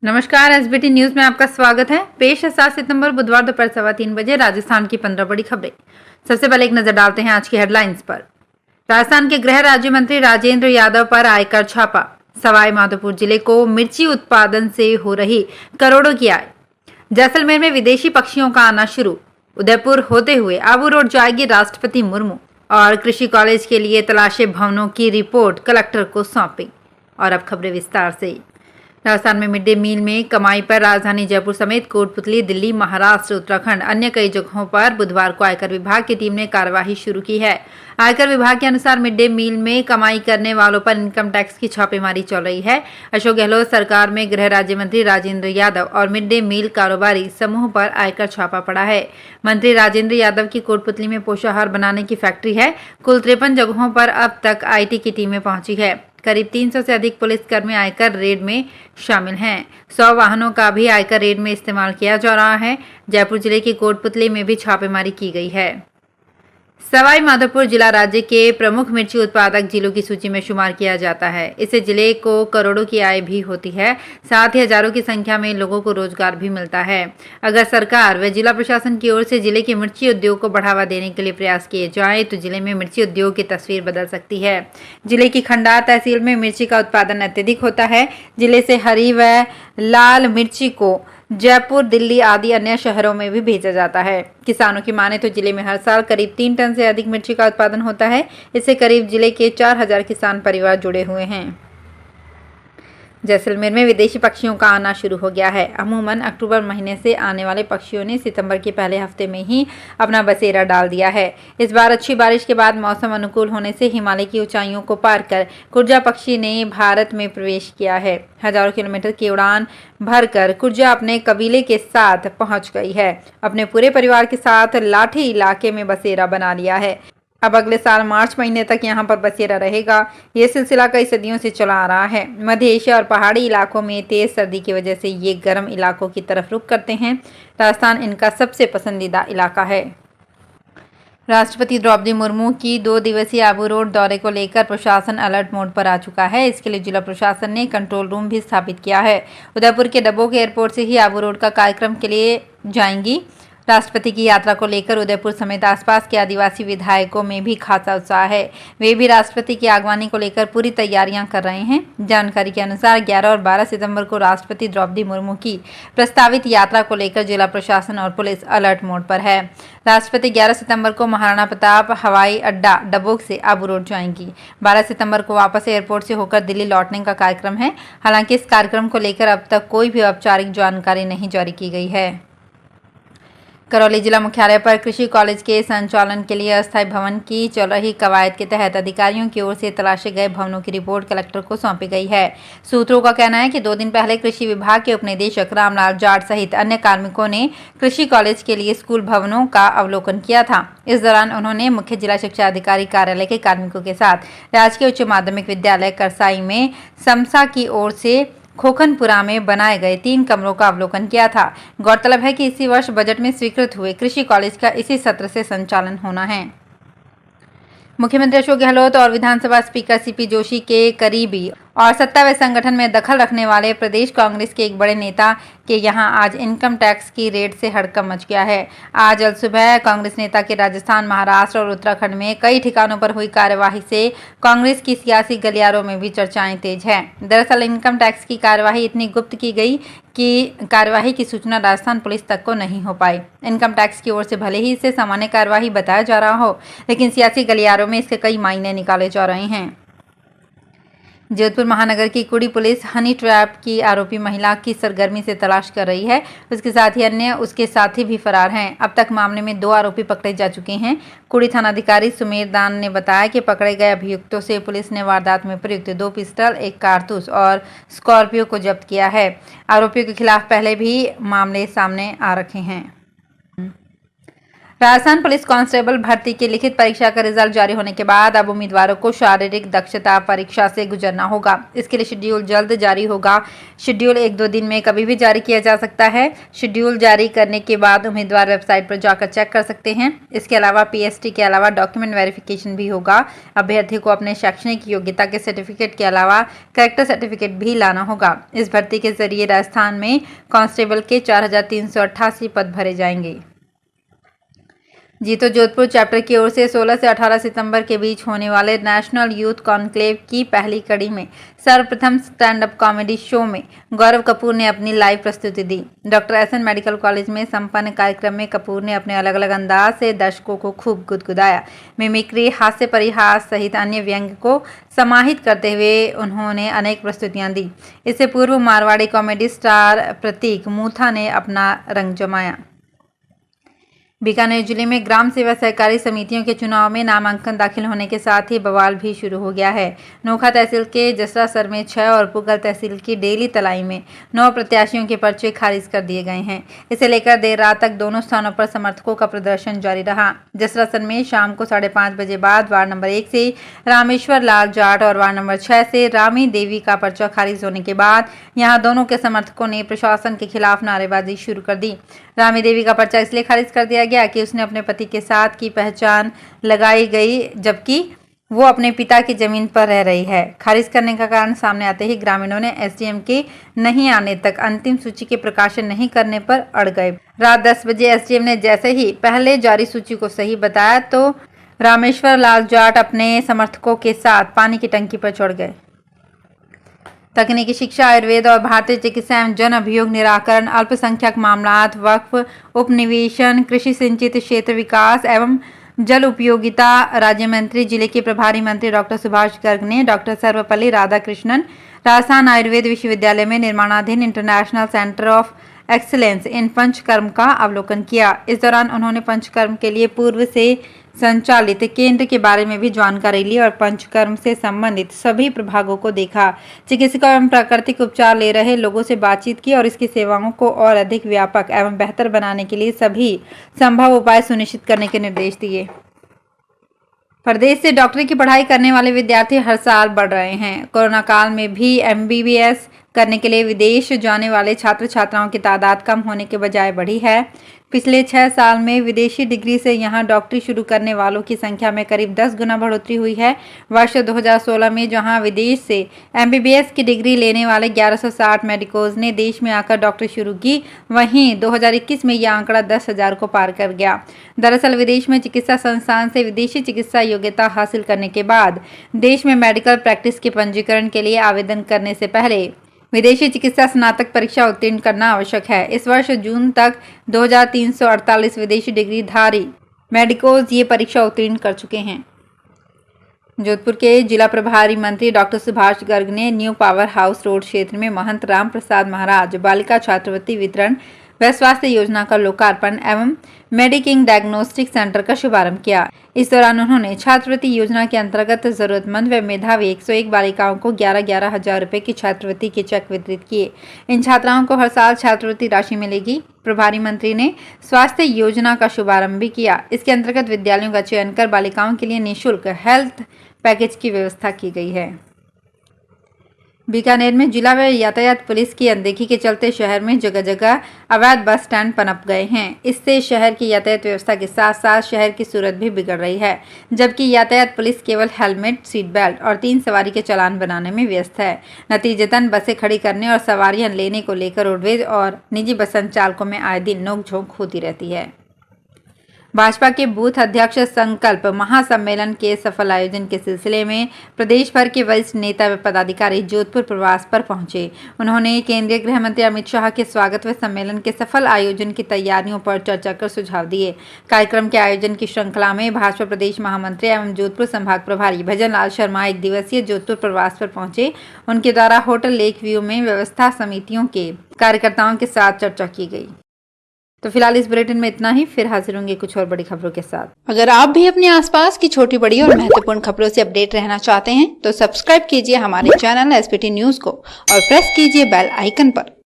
नमस्कार, SBT news में आपका स्वागत है। पेश है 7 सितंबर बुधवार दोपहर 3:15 बजे राजस्थान की 15 बड़ी खबरें। सबसे पहले एक नजर डालते हैं आज की हेडलाइंस पर। राजस्थान के गृह राज्य मंत्री राजेंद्र यादव पर आयकर छापा। सवाई माधोपुर जिले को मिर्ची उत्पादन से हो रही करोड़ों की आय। जैसलमेर में विदेशी पक्षियों का आना शुरू। उदयपुर होते हुए आबू रोड जाएगी राष्ट्रपति मुर्मू। और कृषि कॉलेज के लिए तलाशे भवनों की रिपोर्ट कलेक्टर को सौंपी। और अब खबरें विस्तार से। राजस्थान में मिड डे मील में कमाई पर राजधानी जयपुर समेत कोटपुतली, दिल्ली, महाराष्ट्र, उत्तराखंड, अन्य कई जगहों पर बुधवार को आयकर विभाग की टीम ने कार्यवाही शुरू की है। आयकर विभाग के अनुसार मिड डे मील में कमाई करने वालों पर इनकम टैक्स की छापेमारी चल रही है। अशोक गहलोत सरकार में गृह राज्य मंत्री राजेंद्र यादव और मिड डे मील कारोबारी समूह पर आयकर छापा पड़ा है। मंत्री राजेंद्र यादव की कोटपुतली में पोषाहार बनाने की फैक्ट्री है। कुल 53 जगहों पर अब तक आईटी की टीमें पहुंची है। करीब 300 से अधिक पुलिसकर्मी आयकर रेड में शामिल हैं। 100 वाहनों का भी आयकर रेड में इस्तेमाल किया जा रहा है। जयपुर जिले की कोटपुतली में भी छापेमारी की गई है। सवाई माधोपुर जिला राज्य के प्रमुख मिर्ची उत्पादक जिलों की सूची में शुमार किया जाता है। इससे जिले को करोड़ों की आय भी होती है, साथ ही हजारों की संख्या में लोगों को रोजगार भी मिलता है। अगर सरकार व जिला प्रशासन की ओर से जिले के मिर्ची उद्योग को बढ़ावा देने के लिए प्रयास किए जाए तो जिले में मिर्ची उद्योग की तस्वीर बदल सकती है। जिले की खंडार तहसील में मिर्ची का उत्पादन अत्यधिक होता है। जिले से हरी व लाल मिर्ची को जयपुर, दिल्ली आदि अन्य शहरों में भी भेजा जाता है। किसानों की माने तो जिले में हर साल करीब 3 टन से अधिक मिर्ची का उत्पादन होता है। इससे करीब जिले के 4000 किसान परिवार जुड़े हुए हैं। जैसलमेर में विदेशी पक्षियों का आना शुरू हो गया है। अमूमन अक्टूबर महीने से आने वाले पक्षियों ने सितंबर के पहले हफ्ते में ही अपना बसेरा डाल दिया है। इस बार अच्छी बारिश के बाद मौसम अनुकूल होने से हिमालय की ऊंचाइयों को पार कर कुर्जा पक्षी ने भारत में प्रवेश किया है। हजारों किलोमीटर की उड़ान भरकर कुर्जा अपने कबीले के साथ पहुंच गई है। अपने पूरे परिवार के साथ लाठी इलाके में बसेरा बना लिया है। अब अगले साल मार्च महीने तक यहाँ पर बसेरा रहेगा। ये सिलसिला कई सदियों से चला आ रहा है। मध्य एशिया और पहाड़ी इलाकों में तेज सर्दी की वजह से ये गर्म इलाकों की तरफ रुख करते हैं। राजस्थान इनका सबसे पसंदीदा इलाका है। राष्ट्रपति द्रौपदी मुर्मू की 2 दिवसीय आबू रोड दौरे को लेकर प्रशासन अलर्ट मोड पर आ चुका है। इसके लिए जिला प्रशासन ने कंट्रोल रूम भी स्थापित किया है। उदयपुर के डबोक एयरपोर्ट से ही आबू रोड का कार्यक्रम के लिए जाएंगी। राष्ट्रपति की यात्रा को लेकर उदयपुर समेत आसपास के आदिवासी विधायकों में भी खासा उत्साह है। वे भी राष्ट्रपति की आगवानी को लेकर पूरी तैयारियां कर रहे हैं। जानकारी के अनुसार 11 और 12 सितंबर को राष्ट्रपति द्रौपदी मुर्मू की प्रस्तावित यात्रा को लेकर जिला प्रशासन और पुलिस अलर्ट मोड पर है। राष्ट्रपति 11 सितंबर को महाराणा प्रताप हवाई अड्डा डबोक से आबू रोड जाएंगी। 12 सितंबर को वापस एयरपोर्ट से होकर दिल्ली लौटने का कार्यक्रम है। हालांकि इस कार्यक्रम को लेकर अब तक कोई भी औपचारिक जानकारी नहीं जारी की गई है। करौली जिला मुख्यालय पर कृषि कॉलेज के संचालन के लिए अस्थायी भवन की चल रही कवायद के तहत अधिकारियों की ओर से तलाशे गए भवनों की रिपोर्ट कलेक्टर को सौंपी गई है। सूत्रों का कहना है कि 2 दिन पहले कृषि विभाग के उपनिदेशक रामलाल जाट सहित अन्य कार्मिकों ने कृषि कॉलेज के लिए स्कूल भवनों का अवलोकन किया था। इस दौरान उन्होंने मुख्य जिला शिक्षा अधिकारी कार्यालय के कार्मिकों के साथ राजकीय उच्च माध्यमिक विद्यालय करसाई में समसा की ओर से खोखनपुरा में बनाए गए 3 कमरों का अवलोकन किया था। गौरतलब है कि इसी वर्ष बजट में स्वीकृत हुए कृषि कॉलेज का इसी सत्र से संचालन होना है। मुख्यमंत्री अशोक गहलोत और विधानसभा स्पीकर सीपी जोशी के करीबी और सत्ता व संगठन में दखल रखने वाले प्रदेश कांग्रेस के एक बड़े नेता के यहां आज इनकम टैक्स की रेड से हड़कंप मच गया है। आज अल सुबह कांग्रेस नेता के राजस्थान, महाराष्ट्र और उत्तराखंड में कई ठिकानों पर हुई कार्यवाही से कांग्रेस की सियासी गलियारों में भी चर्चाएं तेज है। दरअसल इनकम टैक्स की कार्यवाही इतनी गुप्त की गई कि कार्यवाही की सूचना राजस्थान पुलिस तक को नहीं हो पाई। इनकम टैक्स की ओर से भले ही इसे सामान्य कार्यवाही बताया जा रहा हो, लेकिन सियासी गलियारों में इसके कई मायने निकाले जा रहे हैं। जोधपुर महानगर की कुड़ी पुलिस हनी ट्रैप की आरोपी महिला की सरगर्मी से तलाश कर रही है। उसके साथ ही अन्य उसके साथी भी फरार हैं। अब तक मामले में 2 आरोपी पकड़े जा चुके हैं। कुड़ी थानाधिकारी सुमेर दान ने बताया कि पकड़े गए अभियुक्तों से पुलिस ने वारदात में प्रयुक्त 2 पिस्टल, 1 कारतूस और स्कॉर्पियो को जब्त किया है। आरोपियों के खिलाफ पहले भी मामले सामने आ रखे हैं। राजस्थान पुलिस कांस्टेबल भर्ती की लिखित परीक्षा का रिजल्ट जारी होने के बाद अब उम्मीदवारों को शारीरिक दक्षता परीक्षा से गुजरना होगा। इसके लिए शेड्यूल जल्द जारी होगा। शेड्यूल 1-2 दिन में कभी भी जारी किया जा सकता है। शेड्यूल जारी करने के बाद उम्मीदवार वेबसाइट पर जाकर चेक कर सकते हैं। इसके अलावा पीएसटी के अलावा डॉक्यूमेंट वेरिफिकेशन भी होगा। अभ्यर्थी को अपने शैक्षणिक योग्यता के सर्टिफिकेट के अलावा कैरेक्टर सर्टिफिकेट भी लाना होगा। इस भर्ती के जरिए राजस्थान में कांस्टेबल के 4,388 पद भरे जाएंगे। जीतो जोधपुर चैप्टर की ओर से 16 से 18 सितंबर के बीच होने वाले नेशनल यूथ कॉन्क्लेव की पहली कड़ी में सर्वप्रथम स्टैंड अप कॉमेडी शो में गौरव कपूर ने अपनी लाइव प्रस्तुति दी। डॉक्टर एसएन मेडिकल कॉलेज में संपन्न कार्यक्रम में कपूर ने अपने अलग अलग अंदाज से दर्शकों को खूब गुदगुदाया। मिमिक्री, हास्य परिहास सहित अन्य व्यंग को समाहित करते हुए उन्होंने अनेक प्रस्तुतियां दी। इससे पूर्व मारवाड़ी कॉमेडी स्टार प्रतीक मूथा ने अपना रंग जमाया। बीकानेर जिले में ग्राम सेवा सहकारी समितियों के चुनाव में नामांकन दाखिल होने के साथ ही बवाल भी शुरू हो गया है। नोखा तहसील के जसरासर में 6 और पुगल तहसील की डेली तलाई में 9 प्रत्याशियों के पर्चे खारिज कर दिए गए हैं। इसे लेकर देर रात तक दोनों स्थानों पर समर्थकों का प्रदर्शन जारी रहा। जसरासर में शाम को 5:30 बजे बाद वार्ड नंबर 1 से रामेश्वर लाल जाट और वार्ड नंबर 6 से रामी देवी का पर्चा खारिज होने के बाद यहां दोनों के समर्थकों ने प्रशासन के खिलाफ नारेबाजी शुरू कर दी। रामी देवी का पर्चा इसलिए खारिज कर दिया गया कि उसने अपने पति के साथ की पहचान लगाई गई, जबकि वो अपने पिता की जमीन पर रह रही है। खारिज करने का कारण सामने आते ही ग्रामीणों ने एसडीएम के नहीं आने तक अंतिम सूची के प्रकाशन नहीं करने पर अड़ गए। रात 10 बजे एसडीएम ने जैसे ही पहले जारी सूची को सही बताया तो रामेश्वर लाल जाट अपने समर्थकों के साथ पानी की टंकी पर चढ़ गए। तकनीकी शिक्षा, आयुर्वेद और भारतीय चिकित्सा एवं जन अभियोग निराकरण, अल्पसंख्यक मामलात, वक्फ, उपनिवेशन, कृषि सिंचित क्षेत्र विकास एवं जल उपयोगिता राज्य मंत्री, जिले के प्रभारी मंत्री डॉक्टर सुभाष गर्ग ने डॉक्टर सर्वपल्ली राधाकृष्णन राजस्थान आयुर्वेद विश्वविद्यालय में निर्माणाधीन international centre of excellence in panchakarma का अवलोकन किया। इस दौरान उन्होंने पंचकर्म के लिए पूर्व से संचालित केंद्र के बारे में भी जानकारी ली और पंचकर्म से संबंधित सभी प्रभागों को देखा। चिकित्सकों एवं प्राकृतिक उपचार ले रहे लोगों से बातचीत की और इसकी सेवाओं को और अधिक व्यापक एवं बेहतर बनाने के लिए सभी संभव उपाय सुनिश्चित करने के निर्देश दिए। प्रदेश से डॉक्टरी की पढ़ाई करने वाले विद्यार्थी हर साल बढ़ रहे हैं। कोरोना काल में भी एमबीबीएस करने के लिए विदेश जाने वाले छात्र छात्राओं की तादाद कम होने के बजाय बढ़ी है। पिछले 6 साल में विदेशी डिग्री से यहां डॉक्टरी शुरू करने वालों की संख्या में करीब 10 गुना बढ़ोतरी हुई है। वर्ष 2016 में जहां विदेश से एमबीबीएस की डिग्री लेने वाले 1160 मेडिकोज ने देश में आकर डॉक्टरी शुरू की, वहीं 2021 में यह आंकड़ा 10,000 को पार कर गया। दरअसल विदेश में चिकित्सा संस्थान से विदेशी चिकित्सा योग्यता हासिल करने के बाद देश में मेडिकल प्रैक्टिस के पंजीकरण के लिए आवेदन करने से पहले विदेशी चिकित्सा स्नातक परीक्षा उत्तीर्ण करना आवश्यक है। इस वर्ष जून तक 2348 विदेशी डिग्रीधारी मेडिकोज ये परीक्षा उत्तीर्ण कर चुके हैं। जोधपुर के जिला प्रभारी मंत्री डॉक्टर सुभाष गर्ग ने न्यू पावर हाउस रोड क्षेत्र में महंत राम प्रसाद महाराज बालिका छात्रवृत्ति वितरण व स्वास्थ्य योजना का लोकार्पण एवं मेडिकिंग डायग्नोस्टिक सेंटर का शुभारंभ किया। इस दौरान उन्होंने छात्रवृत्ति योजना के अंतर्गत जरूरतमंद व मेधावी 101 बालिकाओं को 11,11 हजार रुपए की छात्रवृत्ति के चेक वितरित किए। इन छात्राओं को हर साल छात्रवृत्ति राशि मिलेगी। प्रभारी मंत्री ने स्वास्थ्य योजना का शुभारंभ भी किया। इसके अंतर्गत विद्यालयों का चयन कर बालिकाओं के लिए निःशुल्क हेल्थ पैकेज की व्यवस्था की गई है। बीकानेर में जिला व यातायात पुलिस की अनदेखी के चलते शहर में जगह जगह अवैध बस स्टैंड पनप गए हैं। इससे शहर की यातायात व्यवस्था के साथ साथ शहर की सूरत भी बिगड़ रही है, जबकि यातायात पुलिस केवल हेलमेट, सीट बेल्ट और 3 सवारी के चालान बनाने में व्यस्त है। नतीजतन बसें खड़ी करने और सवारियां लेने को लेकर रोडवेज और निजी बस संचालकों में आए दिन नोकझोंक होती रहती है। भाजपा के बूथ अध्यक्ष संकल्प महासम्मेलन के सफल आयोजन के सिलसिले में प्रदेश भर के वरिष्ठ नेता व पदाधिकारी जोधपुर प्रवास पर पहुंचे। उन्होंने केंद्रीय गृह मंत्री अमित शाह के स्वागत व सम्मेलन के सफल आयोजन की तैयारियों पर चर्चा कर सुझाव दिए। कार्यक्रम के आयोजन की श्रृंखला में भाजपा प्रदेश महामंत्री एवं जोधपुर संभाग प्रभारी भजन लाल शर्मा 1 दिवसीय जोधपुर प्रवास पर पहुंचे। उनके द्वारा होटल लेक व्यू में व्यवस्था समितियों के कार्यकर्ताओं के साथ चर्चा की गई। तो फिलहाल इस बुलेटिन में इतना ही, फिर हाजिर होंगे कुछ और बड़ी खबरों के साथ। अगर आप भी अपने आसपास की छोटी बड़ी और महत्वपूर्ण खबरों से अपडेट रहना चाहते हैं तो सब्सक्राइब कीजिए हमारे चैनल एसपीटी न्यूज को और प्रेस कीजिए बेल आइकन पर।